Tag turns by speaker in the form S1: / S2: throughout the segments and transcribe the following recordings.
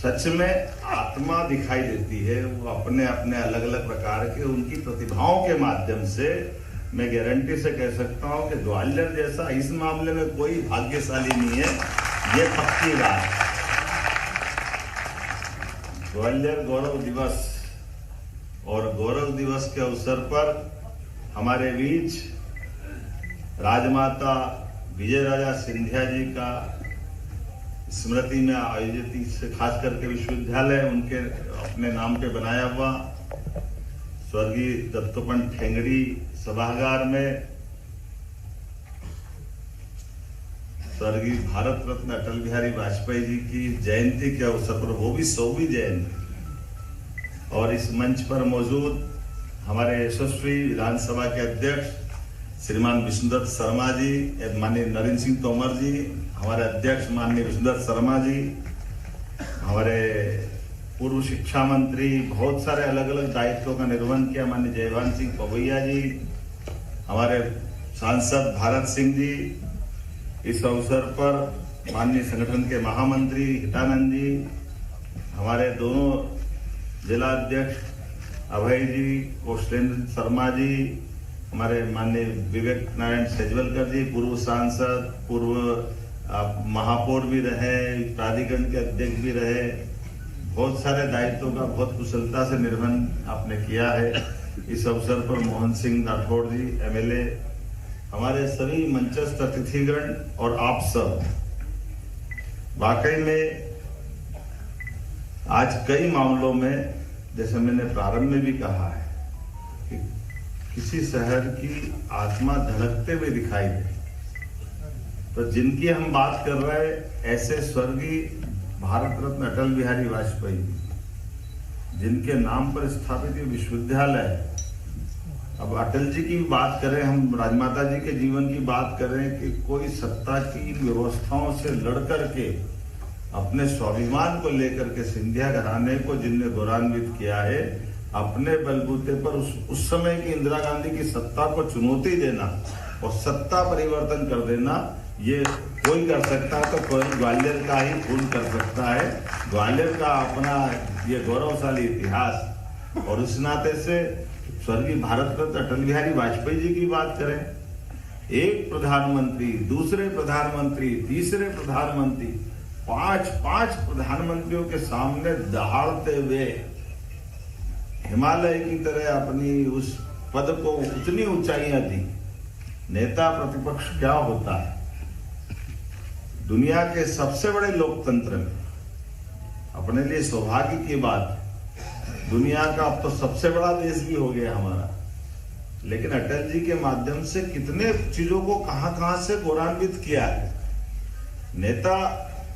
S1: सच में आत्मा दिखाई देती है। वो अपने अपने अलग अलग प्रकार के उनकी प्रतिभाओं के माध्यम से मैं गारंटी से कह सकता हूं कि ग्वालियर जैसा इस मामले में कोई भाग्यशाली नहीं है, ये पक्की बात। ग्वालियर गौरव दिवस और गौरव दिवस के अवसर पर हमारे बीच राजमाता विजयराजा सिंधिया जी का स्मृति में आयोजित से खास करके विश्वविद्यालय उनके अपने नाम पे बनाया हुआ स्वर्गीय दत्तोपंत ठेंगड़ी सभागार में स्वर्गीय भारत रत्न अटल बिहारी वाजपेयी जी की जयंती के अवसर पर, वो भी 100वीं जयंती, और इस मंच पर मौजूद हमारे यशस्वी विधानसभा के अध्यक्ष श्रीमान विष्णुदत्त शर्मा जी, माननीय नरेंद्र सिंह तोमर जी, हमारे अध्यक्ष माननीय विष्णुदत्त शर्मा जी, हमारे पूर्व शिक्षा मंत्री, बहुत सारे अलग अलग दायित्वों का निर्वहन किया माननीय जयभान सिंह पवैया जी, हमारे सांसद भारत सिंह जी, इस अवसर पर माननीय संगठन के महामंत्री हितानंद जी, हमारे दोनों जिला अध्यक्ष अभय जी, कौशलेंद्र शर्मा जी, हमारे माननीय विवेक नारायण सेजवलकर जी, पूर्व सांसद, पूर्व महापौर भी रहे, प्राधिकरण के अध्यक्ष भी रहे, बहुत सारे दायित्वों का बहुत कुशलता से निर्वहन आपने किया है। इस अवसर पर मोहन सिंह राठौड़ जी एमएलए, हमारे सभी मंचस्थ अतिथिगण और आप सब, वाकई में आज कई मामलों में, जैसे मैंने प्रारंभ में भी कहा है कि किसी शहर की आत्मा धड़कते हुए दिखाई दे, तो जिनकी हम बात कर रहे हैं ऐसे स्वर्गीय भारत रत्न अटल बिहारी वाजपेयी, जिनके नाम पर स्थापित ये विश्वविद्यालय। अब अटल जी की बात करें, हम राजमाता जी के जीवन की बात करें कि कोई सत्ता की व्यवस्थाओं से लड़ करके अपने स्वाभिमान को लेकर के सिंधिया घराने को जिनने गौरवान्वित किया है, अपने बलबूते पर उस समय की इंदिरा गांधी की सत्ता को चुनौती देना और सत्ता परिवर्तन कर देना, ये कोई कर सकता है तो कोई ग्वालियर का ही खून कर सकता है। ग्वालियर का अपना ये गौरवशाली इतिहास, और उस नाते से स्वर्गीय भारत रत्न अटल बिहारी वाजपेयी जी की बात करें, एक प्रधानमंत्री, दूसरे प्रधानमंत्री, तीसरे प्रधानमंत्री, पांच प्रधानमंत्रियों के सामने दहाड़ते हुए हिमालय की तरह अपनी उस पद को उतनी ऊंचाइयां दी। नेता प्रतिपक्ष क्या होता है? दुनिया के सबसे बड़े लोकतंत्र में अपने लिए सौभाग्य की बात, दुनिया का अब तो सबसे बड़ा देश भी हो गया हमारा, लेकिन अटल जी के माध्यम से कितने चीजों को कहां से गौरवान्वित किया है। नेता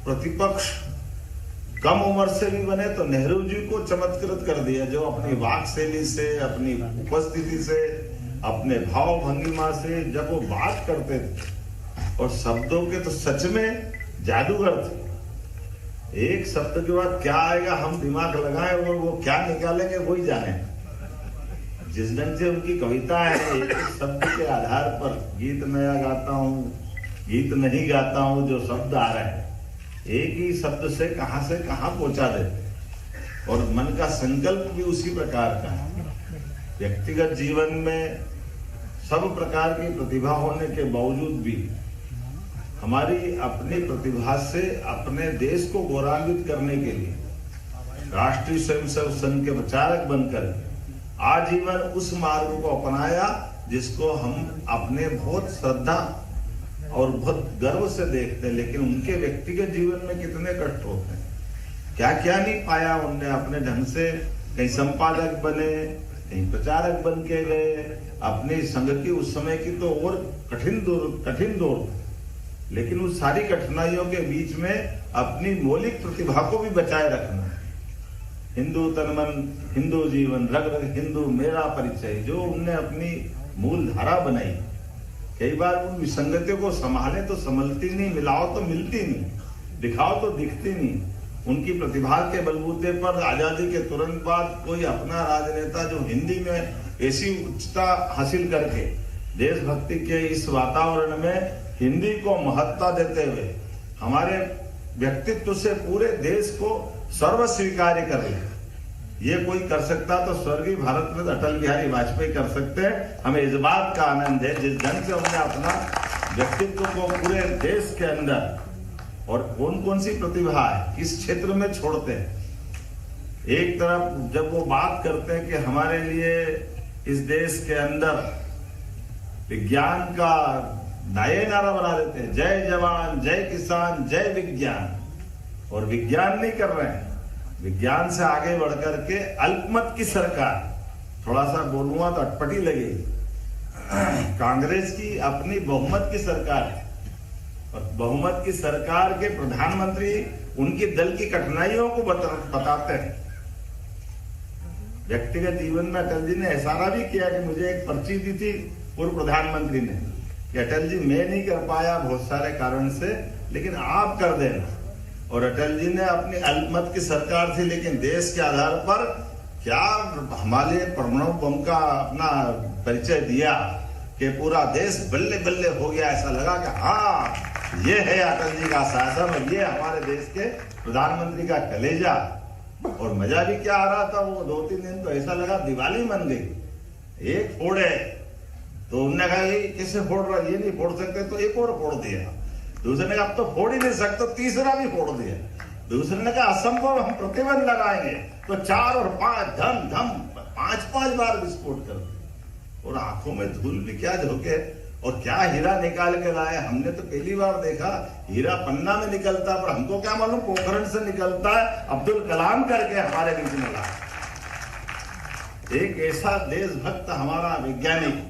S1: प्रतिपक्ष कम उम्र से भी बने तो नेहरू जी को चमत्कृत कर दिया, जो अपनी वाक शैली से, अपनी उपस्थिति से, अपने भाव भंगिमा से जब वो बात करते थे, और शब्दों के तो सच में जादूगर थे। एक शब्द के बाद क्या आएगा हम दिमाग लगाएं और वो क्या निकालेंगे वही जाने। जिस ढंग से उनकी कविता है, एक शब्द के आधार पर गीत नया गाता हूँ, गीत नहीं गाता हूँ, जो शब्द आ रहे हैं एक ही शब्द से कहां पहुंचा देते, और मन का संकल्प भी उसी प्रकार का है। व्यक्तिगत जीवन में सब प्रकार की प्रतिभा होने के बावजूद भी हमारी अपनी प्रतिभा से अपने देश को गौरवान्वित करने के लिए राष्ट्रीय स्वयंसेवक संघ के प्रचारक बनकर आजीवन उस मार्ग को अपनाया जिसको हम अपने बहुत श्रद्धा और बहुत गर्व से देखते हैं। लेकिन उनके व्यक्तिगत जीवन में कितने कष्ट होते हैं, क्या क्या नहीं पाया उनने। अपने ढंग से कहीं संपादक बने, कहीं प्रचारक बन के गए, अपनी संघ की उस समय की तो और कठिन दौर, लेकिन उस सारी कठिनाइयों के बीच में अपनी मौलिक प्रतिभा को भी बचाए रखना। हिंदू तन मन, हिंदू जीवन, रग रग हिंदू मेरा परिचय, जो उनने अपनी मूल धारा बनाई। कई बार उन विसंगतियों को संभाले तो संभलती नहीं, मिलाओ तो मिलती नहीं, दिखाओ तो दिखती नहीं। उनकी प्रतिभा के बलबूते पर आजादी के तुरंत बाद कोई अपना राजनेता जो हिंदी में ऐसी उच्चता हासिल करके देशभक्ति के इस वातावरण में हिंदी को महत्ता देते हुए हमारे व्यक्तित्व से पूरे देश को सर्व स्वीकार्य कर ले। ये कोई कर सकता तो स्वर्गीय भारत रत्न अटल बिहारी वाजपेयी कर सकते हैं। हमें इस बात का आनंद है जिस ढंग से उन्होंने अपना व्यक्तित्व को पूरे देश के अंदर, और कौन कौन सी प्रतिभा है किस क्षेत्र में छोड़ते हैं। एक तरफ जब वो बात करते हैं कि हमारे लिए इस देश के अंदर विज्ञान का नए नारा बना देते हैं, जय जवान जय किसान जय विज्ञान, और विज्ञान नहीं कर रहे हैं। विज्ञान से आगे बढ़कर के अल्पमत की सरकार, थोड़ा सा बोलूंगा तो अटपटी लगेगी, कांग्रेस की अपनी बहुमत की सरकार है, और बहुमत की सरकार के प्रधानमंत्री उनके दल की कठिनाइयों को बताते हैं। व्यक्तिगत जीवन में अटल जी ने इशारा भी किया कि मुझे एक पर्ची दी थी पूर्व प्रधानमंत्री ने कि अटल जी मैं नहीं कर पाया बहुत सारे कारण से, लेकिन आप कर देना। और अटल जी ने अपनी अल्पमत की सरकार थी, लेकिन देश के आधार पर क्या हमारे परमाणु बम का अपना परिचय दिया कि पूरा देश बल्ले बल्ले हो गया। ऐसा लगा कि हाँ ये है अटल जी का शासन और ये हमारे देश के प्रधानमंत्री का कलेजा। और मजा भी क्या आ रहा था, वो 2-3 दिन तो ऐसा लगा दिवाली मन गई। एक फोड़े तो उन्होंने कहा ये कैसे फोड़ रहा, ये नहीं फोड़ सकते तो एक और फोड़ दिया। दूसरे ने कहा अब तो फोड़ ही नहीं सकते, तीसरा भी फोड़ दिया। दूसरे ने कहा असंभव हम प्रतिबंध लगाएंगे, तो 4 और 5 धम धम 5-5 बार विस्फोट कर दिया। और आंखों में धूल भी क्या झोंके, और क्या हीरा निकाल के लाए। हमने तो पहली बार देखा हीरा पन्ना में निकलता, पर हमको क्या मालूम पोखरण से निकलता है। अब्दुल कलाम करके हमारे बीच में ला। एक ऐसा देशभक्त हमारा वैज्ञानिक,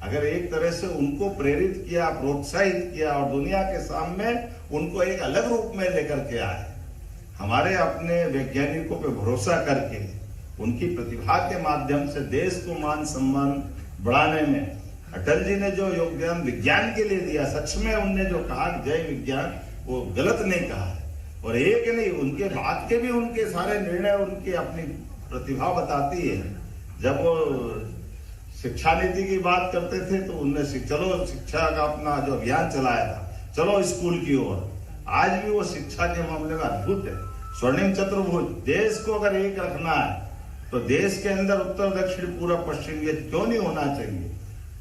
S1: अगर एक तरह से उनको प्रेरित किया, प्रोत्साहित किया और दुनिया के सामने उनको एक अलग रूप में लेकर के आए। हमारे अपने वैज्ञानिकों पे भरोसा करके उनकी प्रतिभा के माध्यम से देश को मान सम्मान बढ़ाने में अटल जी ने जो योगदान विज्ञान के लिए दिया, सच में उनने जो कहा जय विज्ञान, वो गलत नहीं कहा है। और एक नहीं, उनके बाद के भी उनके सारे निर्णय उनकी अपनी प्रतिभा बताती है। जब वो शिक्षा नीति की बात करते थे तो उनने चलो शिक्षा का अपना जो अभियान चलाया था, चलो स्कूल की ओर। आज भी वो शिक्षा के मामले में अद्भुत है। स्वर्णिम चतुर्भुज, देश को अगर एक रखना है तो देश के अंदर उत्तर दक्षिण पूर्व पश्चिम ये क्यों नहीं होना चाहिए।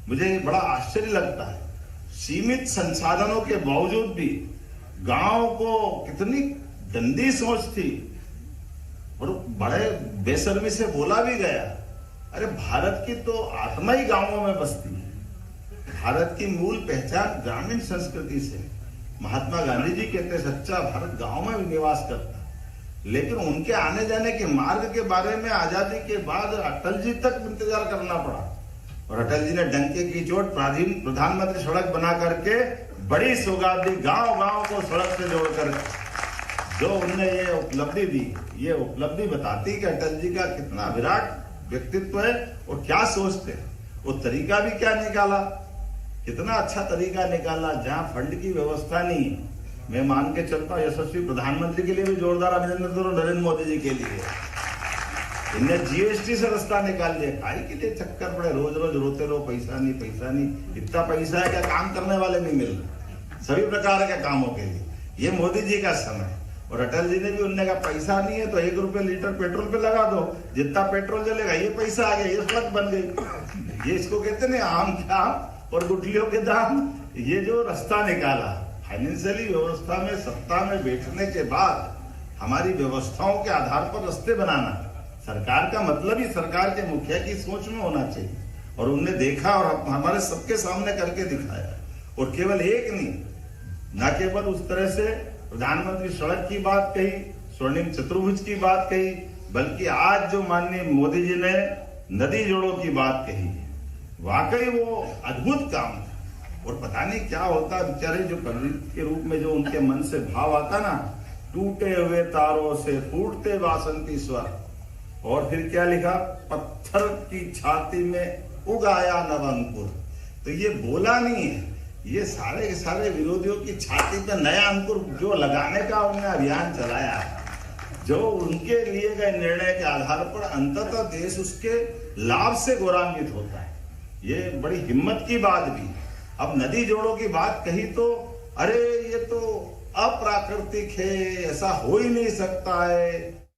S1: मुझे बड़ा आश्चर्य लगता है, सीमित संसाधनों के बावजूद भी गांव को कितनी गंदी सोच थी, और बड़े बेशर्मी से बोला भी गया। अरे भारत की तो आत्मा ही गांवों में बसती है। भारत की मूल पहचान ग्रामीण संस्कृति से। महात्मा गांधी जी कहते हैं सच्चा भारत गांव में निवास करता है। लेकिन उनके आने जाने के मार्ग के बारे में आजादी के बाद अटल जी तक इंतजार करना पड़ा, और अटल जी ने डंके की चोट प्रधानमंत्री सड़क बना करके बड़ी सौगात दी, गांव गांव को सड़क से जोड़कर। जो उनने ये उपलब्धि दी, ये उपलब्धि बताती कि अटल जी का कितना विराट व्यक्तित्व है और क्या सोचते हैं। वो तरीका भी क्या निकाला, कितना अच्छा तरीका निकाला। जहां फंड की व्यवस्था नहीं है, मैं मान के चलता हूं यशस्वी प्रधानमंत्री के लिए भी जोरदार अभिनंदन करो, नरेंद्र मोदी जी के लिए। इन्हें जीएसटी से रास्ता निकाल दिया। काहे के लिए चक्कर पड़े, रोज रोज रोते रहो पैसा नहीं पैसा नहीं। इतना पैसा है क्या काम करने वाले नहीं मिल रहे सभी प्रकार के कामों के लिए। ये मोदी जी का समय। और अटल जी ने भी उनने कहा पैसा नहीं है तो 1 रुपये लीटर पेट्रोल पे लगा दो, जितना पेट्रोल जलेगा ये पैसा आ गया, ये सड़क बन गई। ये इसको कहते ना आम के आम और गुठलियों के दाम। ये जो रास्ता निकाला फाइनेंशियली व्यवस्था में सत्ता में बैठने के बाद हमारी व्यवस्थाओं के आधार पर रास्ते बनाना, सरकार का मतलब ही सरकार के मुखिया की सोच में होना चाहिए। और उनने देखा और हमारे सबके सामने करके दिखाया। और केवल एक नहीं, न केवल उस तरह से प्रधानमंत्री सड़क की बात कही, स्वर्णिम चतुर्भुज की बात कही, बल्कि आज जो माननीय मोदी जी ने नदी जोड़ों की बात कही, वाकई वो अद्भुत काम था। और पता नहीं क्या होता बेचारे, जो कवि के रूप में जो उनके मन से भाव आता ना, टूटे हुए तारों से फूटते बासंती स्वर। और फिर क्या लिखा, पत्थर की छाती में उगाया नव अंकुर। तो ये बोला नहीं है, ये सारे के सारे विरोधियों की छाती पे नया अंकुर जो लगाने का उन्होंने अभियान चलाया, जो उनके लिए गए निर्णय के आधार पर अंततः देश उसके लाभ से गौरवान्वित होता है। ये बड़ी हिम्मत की बात भी। अब नदी जोड़ों की बात कही तो अरे ये तो अप्राकृतिक है, ऐसा हो ही नहीं सकता है।